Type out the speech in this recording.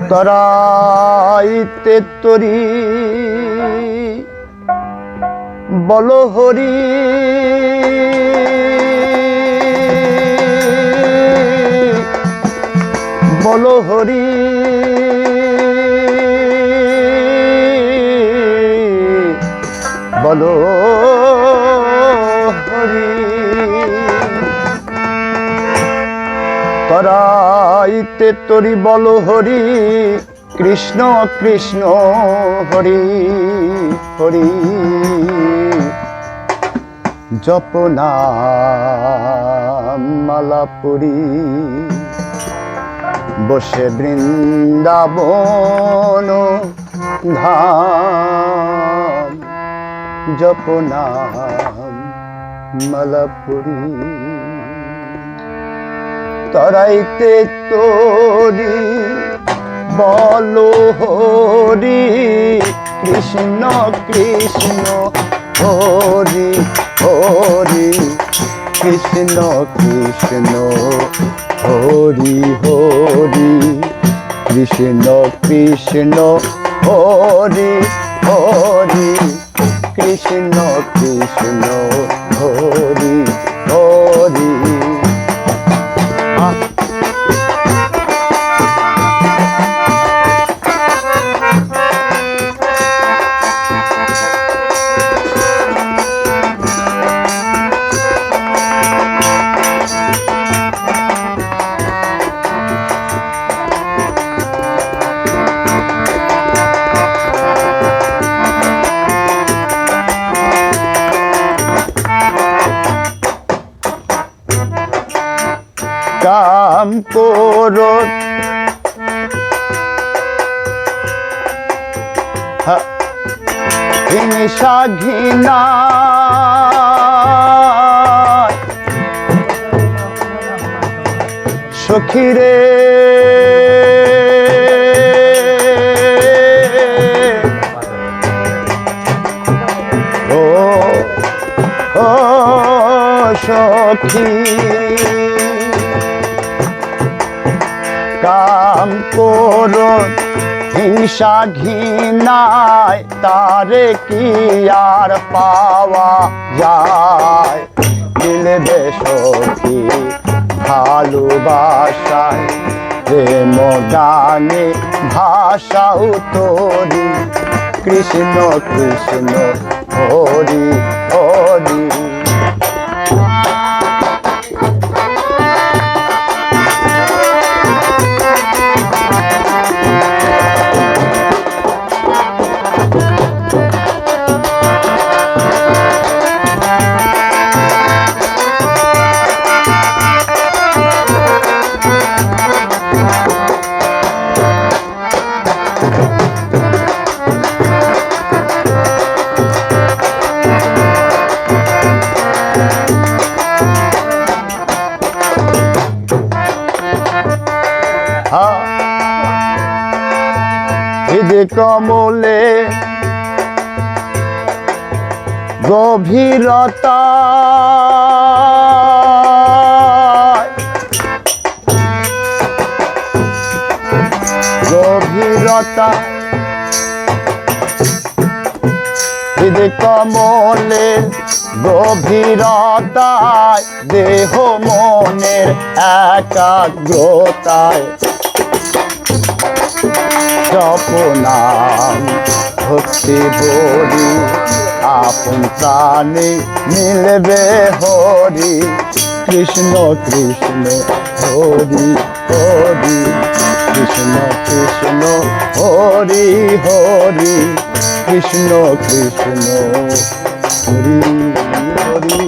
তরাইতে তরি বল হরি বল হরি বল হরি তরাইতে তরি বল হরি কৃষ্ণ কৃষ্ণ হরি হরি জপ নাম মালা পুরি বসে বৃন্দাবন ধাম জপ নাম মালা পুরি তরাইতে তোরি বল হরি কৃষ্ণ কৃষ্ণ হরি হরি কৃষ্ণ কৃষ্ণ হরি হরি কৃষ্ণ কৃষ্ণ হরি হরি কৃষ্ণ কৃষ্ণ হরি হরি কাম করো হিংসা ঘৃণা সখীরে ও ও সখী কাম করো হিংসা ঘৃণায় তারে কি আর পাওয়া যায় মিলবে সখী ভালোবাসায় প্রেম গানে ভাষাও তোরি কৃষ্ণ কৃষ্ণ হরি হরি হৃদে কমলে গভীরতা গভীরতা হৃদে কমলে গভীরতায় দেহ মনের একাগ্রতায় জপ নাম ভক্তি বরি আপন প্রাণে মিলবে হরি কৃষ্ণ কৃষ্ণ হরি হরি কৃষ্ণ কৃষ্ণ হরি হরি কৃষ্ণ কৃষ্ণ হরি হরি